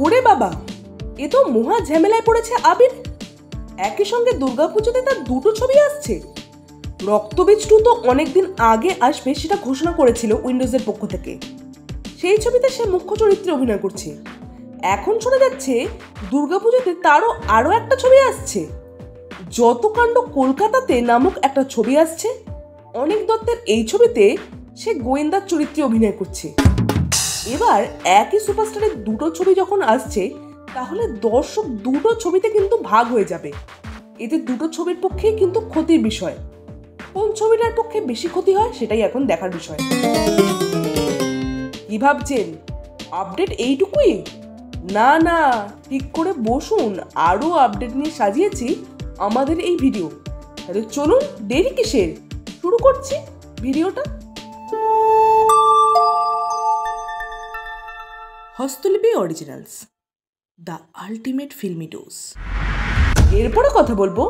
ওরে বাবা, এ তো মহা ঝামেলায় পড়েছে আবির। একই সঙ্গে দুর্গাপুজোতে তার দুটো ছবি আসছে। রক্তবীজ 2 তো অনেকদিন আগে আসবে সেটা ঘোষণা করেছিল উইন্ডোজের পক্ষ থেকে। সেই ছবিতে সে মুখ্য চরিত্রে অভিনয় করছে। এখন শোনা যাচ্ছে দুর্গাপুজোতে তারও আরও একটা ছবি আসছে। যত কাণ্ড কলকাতাতে নামক একটা ছবি আসছে। অনিক দত্তের এই ছবিতে সে গোয়েন্দার চরিত্রে অভিনয় করছে। এবার একই সুপারস্টারের দুটো ছবি যখন আসছে, তাহলে দর্শক দুটো ছবিতে কিন্তু ভাগ হয়ে যাবে। এতে দুটো ছবির পক্ষেই কিন্তু ক্ষতির বিষয়। কোন ছবিটার পক্ষে বেশি ক্ষতি হয় সেটাই এখন দেখার বিষয়। কি ভাবছেন আপডেট এইটুকুই? না না, ঠিক করে বসুন, আরও আপডেট নিয়ে সাজিয়েছি আমাদের এই ভিডিও। তাহলে চলুন, দেরি কিসের, শুরু করছি ভিডিওটা। Hastolipi originals, the ultimate filmi dose. এরপরে কথা বলবো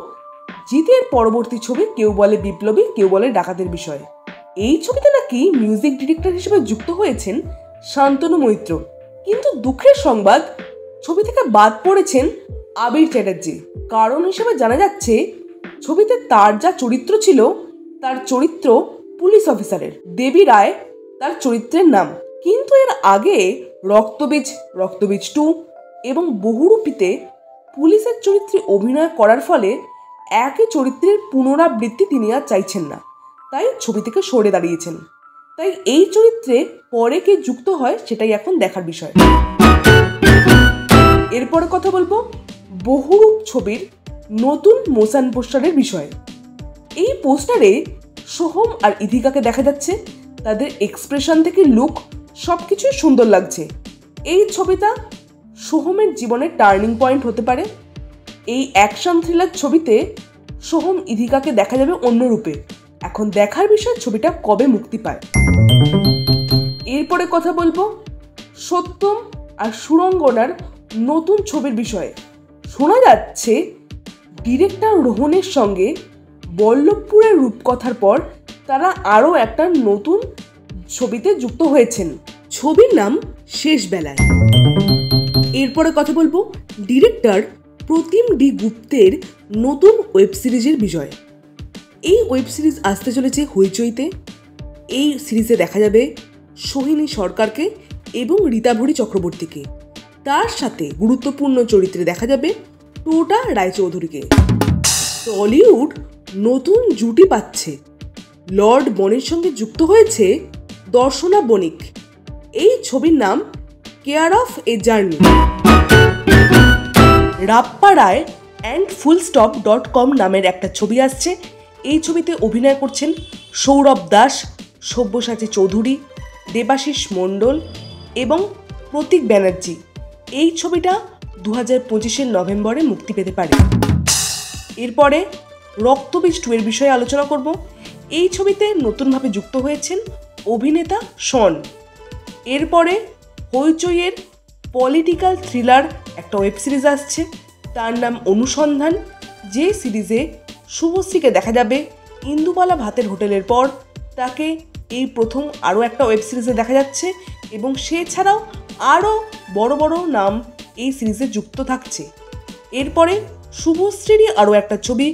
জিতের পরবর্তী ছবি কেউ বলে বিপ্লবী, কেউ বলে ডাকাতের বিষয়ে। এই ছবিতে নাকি মিউজিক ডিরেক্টর হিসেবে যুক্ত হয়েছেন শান্তনু মৈত্র, কিন্তু দুঃখের সংবাদ, ছবি থেকে বাদ পড়েছেন আবির চ্যাটার্জি। কারণ হিসেবে জানা যাচ্ছে ছবিতে তার যা চরিত্র ছিল, তার চরিত্র পুলিশ অফিসারের। দেবী রায় তার চরিত্রের নাম। কিন্তু এর আগে রক্তবীজ, রক্তবীজ 2 এবং বহুরূপীতে পুলিশের চরিত্রে অভিনয় করার ফলে একই চরিত্রের পুনরাবৃত্তি তিনি আর চাইছেন না, তাই ছবি থেকে সরে দাঁড়িয়েছেন। তাই এই চরিত্রে পরে কে যুক্ত হয় সেটাই এখন দেখার বিষয়। এরপরে কথা বলবো বহুরূপ ছবির নতুন মোশন পোস্টারের বিষয়ে। এই পোস্টারে সোহম আর ইধিকাকে দেখা যাচ্ছে। তাদের এক্সপ্রেশন থেকে লুক সবকিছুই সুন্দর লাগছে। এই ছবিটা সোহমের জীবনের টার্নিং পয়েন্ট হতে পারে। এই অ্যাকশন থ্রিলার ছবিতে সোহম ইধিকাকে দেখা যাবে অন্য রূপে। এখন দেখার বিষয় ছবিটা কবে মুক্তি পায়। এরপরে কথা বলবো সত্যম আর সুরঙ্গনার নতুন ছবির বিষয়ে। শোনা যাচ্ছে ডিরেক্টর রোহনের সঙ্গে বল্লভপুরের রূপকথার পর তারা আরও একটা নতুন ছবিতে যুক্ত হয়েছেন। ছবির নাম শেষ বেলায়। এরপরে কথা বলবো ডিরেক্টর প্রতিম ডি গুপ্তের নতুন ওয়েব সিরিজের বিষয়ে। এই ওয়েব সিরিজ আসতে চলেছে হইচইতে। এই সিরিজে দেখা যাবে সোহিনী সরকারকে এবং রীতাভরি চক্রবর্তীকে। তার সাথে গুরুত্বপূর্ণ চরিত্রে দেখা যাবে টোটা রায়চৌধুরীকে। টলিউড নতুন জুটি পাচ্ছে। লর্ড বনের সঙ্গে যুক্ত হয়েছে দর্শনা বণিক। এই ছবির নাম care of a journey. Rappa Roy and fullstop.com নামের একটা ছবি আসছে। এই ছবিতে অভিনয় করছেন সৌরভ দাস, সব্যসাচী চৌধুরী, দেবাশিস মণ্ডল এবং প্রতীক ব্যানার্জি। এই ছবিটা 2025 নভেম্বরে মুক্তি পেতে পারে। এরপরে রক্তবীজ 2 এর বিষয়ে আলোচনা করব। এই ছবিতে নতুনভাবে যুক্ত হয়েছেন অভিনেতা শন। এরপরে হইচইয়ের পলিটিক্যাল থ্রিলার একটা ওয়েব সিরিজ আসছে, তার নাম অনুসন্ধান। যে সিরিজে শুভশ্রীকে দেখা যাবে ইন্দুবালা ভাতের হোটেলের পর। তাকে এই প্রথম আরও একটা ওয়েব সিরিজে দেখা যাচ্ছে এবং সে ছাড়াও আরও বড় বড় নাম এই সিরিজে যুক্ত থাকছে। এরপরে শুভশ্রীরই আরও একটা ছবি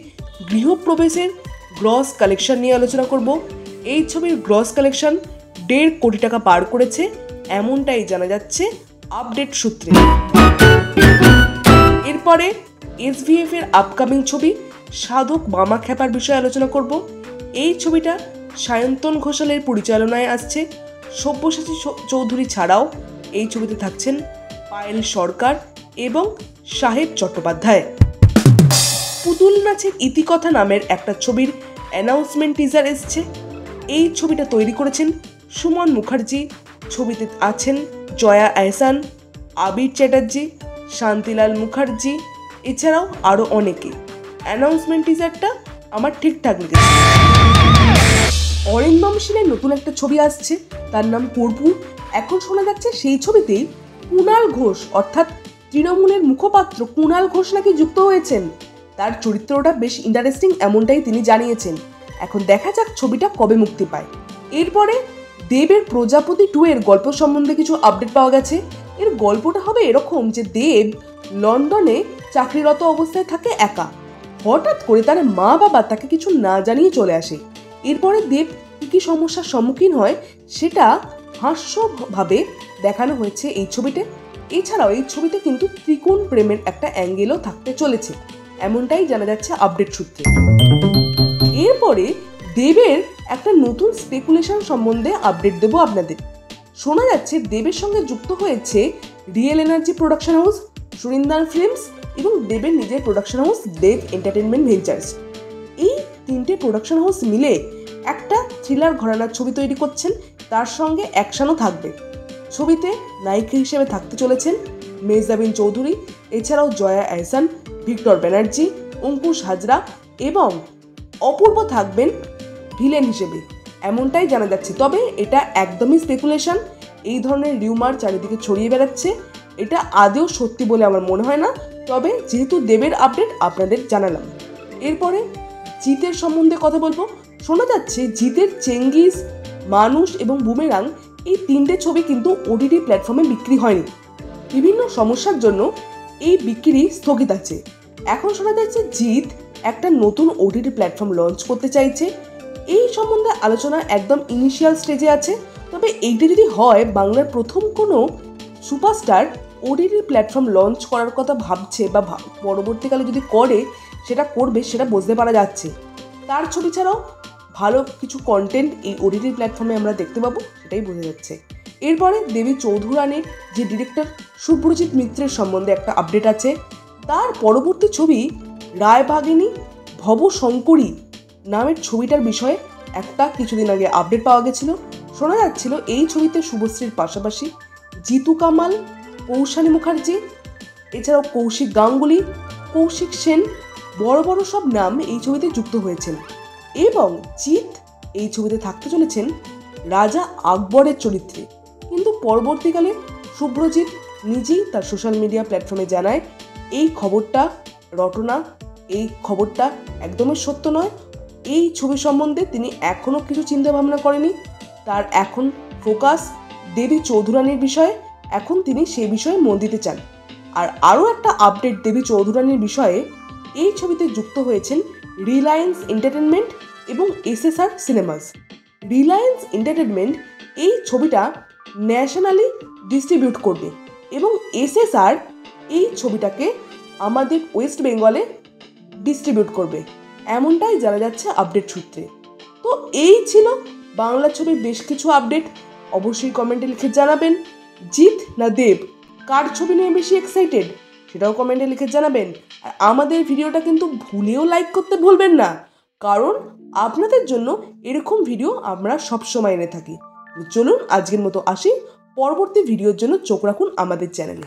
গৃহপ্রবেশের গ্রস কালেকশন নিয়ে আলোচনা করব। এই ছবির গ্রস কালেকশন 1.5 কোটি টাকা পার করেছে, এমনটাই জানা যাচ্ছে আপডেট সূত্রে। এরপরে SVF এর আপকামিং ছবি সাধক মামা খ্যাপার বিষয়ে আলোচনা করব। এই ছবিটা সায়ন্তন ঘোষালের পরিচালনায় আসছে। সব্যসাচী চৌধুরী ছাড়াও এই ছবিতে থাকছেন পায়েল সরকার এবং সাহেব চট্টোপাধ্যায়। পুতুল নাচের ইতিকথা নামের একটা ছবির অ্যানাউন্সমেন্ট টিজার এসছে। এই ছবিটা তৈরি করেছেন সুমন মুখার্জি। ছবিতে আছেন জয়া আহসান, আবির চ্যাটার্জি, শান্তিলাল মুখার্জি, এছাড়াও আরও অনেকে। অ্যানাউন্সমেন্ট টিজারটা আমার ঠিকঠাক লেগেছে। অরিন্দম শীলের নতুন একটা ছবি আসছে, তার নাম কর্পূর। এখন শোনা যাচ্ছে সেই ছবিতেই কুণাল ঘোষ অর্থাৎ তৃণমূলের মুখপাত্র কুণাল ঘোষ নাকি যুক্ত হয়েছেন। তার চরিত্রটা বেশ ইন্টারেস্টিং, এমনটাই তিনি জানিয়েছেন। এখন দেখা যাক ছবিটা কবে মুক্তি পায়। এরপরে দেবের প্রজাপতি 2 এর গল্প সম্বন্ধে কিছু আপডেট পাওয়া গেছে এর গল্পটা হবে এরকম যে দেব লন্ডনে চাকরিরত অবস্থায় থাকে একা। হঠাৎ করে তার মা বাবা তাকে কিছু না জানিয়ে চলে আসে। এরপরে দেব কি সমস্যার সম্মুখীন হয় সেটা হাস্যভাবে দেখানো হয়েছে এই ছবিতে। এছাড়াও এই ছবিতে কিন্তু ত্রিকোণ প্রেমের একটা অ্যাঙ্গেলও থাকতে চলেছে, এমনটাই জানা যাচ্ছে আপডেট সূত্রে। এরপরে দেবের একটা নতুন স্পেকুলেশন সম্বন্ধে আপডেট দেবো আপনাদের। শোনা যাচ্ছে দেবের সঙ্গে যুক্ত হয়েছে real energy production house, Surinder films এবং দেবের নিজের প্রোডাকশন হাউস দেব এন্টারটেনমেন্ট ভেঞ্চার্স। এই তিনটে প্রোডাকশন হাউস মিলে একটা থ্রিলার ঘরানার ছবি তৈরি করছেন, তার সঙ্গে অ্যাকশনও থাকবে। ছবিতে নায়িকা হিসেবে থাকতে চলেছেন মেজদাবিন চৌধুরী, এছাড়াও জয়া আহসান, ভিক্টর ব্যানার্জি, অঙ্কুশ হাজরা এবং অপূর্ব থাকবেন ভিলেন হিসেবে, এমনটাই জানা যাচ্ছে। তবে এটা একদমই স্পেকুলেশন, এই ধরনের রিউমার চারিদিকে ছড়িয়ে বেড়াচ্ছে, এটা আদৌ সত্যি বলে আমার মনে হয় না। তবে যেহেতু দেবের আপডেট আপনাদের জানালাম। এরপরে জিতের সম্বন্ধে কথা বলবো। শোনা যাচ্ছে জিতের চেঙ্গিস, মানুষ এবং বুমেরাং এই তিনটে ছবি কিন্তু ওটিটি প্ল্যাটফর্মে বিক্রি হয়নি। বিভিন্ন সমস্যার জন্য এই বিক্রি স্থগিত আছে। এখন শোনা যাচ্ছে জিত একটা নতুন ওটিটি প্ল্যাটফর্ম লঞ্চ করতে চাইছে। এই সম্বন্ধে আলোচনা একদম ইনিশিয়াল স্টেজে আছে। তবে এইটা যদি হয়, বাংলার প্রথম কোনো সুপারস্টার ওটিটি প্ল্যাটফর্ম লঞ্চ করার কথা ভাবছে বা পরবর্তীকালে যদি করে সেটা করবে, সেটা বুঝতে পারা যাচ্ছে। তার ছবি ছাড়াও ভালো কিছু কন্টেন্ট এই ওটিটি প্ল্যাটফর্মে আমরা দেখতে পাবো, সেটাই বোঝা যাচ্ছে। এরপরে দেবী চৌধুরানীর যে ডিরেক্টর শুভ্রজিৎ মিত্রের সম্বন্ধে একটা আপডেট আছে। তার পরবর্তী ছবি রায়বাগিনী ভবশঙ্করী নামের ছবিটার বিষয়ে একটা কিছুদিন আগে আপডেট পাওয়া গেছিল। শোনা যাচ্ছিল এই ছবিতে শুভশ্রীর পাশাপাশি জিতু কামাল, কৌশানী মুখার্জি, এছাড়াও কৌশিক গাঙ্গুলি, কৌশিক সেন, বড় বড় সব নাম এই ছবিতে যুক্ত হয়েছেন। এবং জিৎ এই ছবিতে থাকতে চলেছেন রাজা আকবরের চরিত্রে। কিন্তু পরবর্তীকালে শুভ্রজিৎ নিজেই তার সোশ্যাল মিডিয়া প্ল্যাটফর্মে জানায় এই খবরটা রটনা, এই খবরটা একদমই সত্য নয়। এই ছবি সম্বন্ধে তিনি এখনও কিছু চিন্তা ভাবনা করেনি। তার এখন ফোকাস দেবী চৌধুরানীর বিষয়ে, এখন তিনি সেই বিষয়ে মন দিতে চান। আর আরও একটা আপডেট দেবী চৌধুরানীর বিষয়ে, এই ছবিতে যুক্ত হয়েছেন রিলায়েন্স এন্টারটেনমেন্ট এবং এসএসআর সিনেমাস। রিলায়েন্স এন্টারটেনমেন্ট এই ছবিটা ন্যাশনালি ডিস্ট্রিবিউট করবে এবং এসএসআর এই ছবিটাকে আমাদের ওয়েস্ট বেঙ্গলে ডিস্ট্রিবিউট করবে, এমনটাই জানা যাচ্ছে আপডেট সূত্রে। তো এই ছিল বাংলা ছবির বেশ কিছু আপডেট। অবশ্যই কমেন্টে লিখে জানাবেন জিৎ না দেব, কার ছবি নিয়ে বেশি এক্সাইটেড সেটাও কমেন্টে লিখে জানাবেন। আর আমাদের ভিডিওটা কিন্তু ভুলেও লাইক করতে ভুলবেন না, কারণ আপনাদের জন্য এরকম ভিডিও আমরা সবসময় এনে থাকি। চলুন আজকের মতো আসি, পরবর্তী ভিডিওর জন্য চোখ রাখুন আমাদের চ্যানেলে।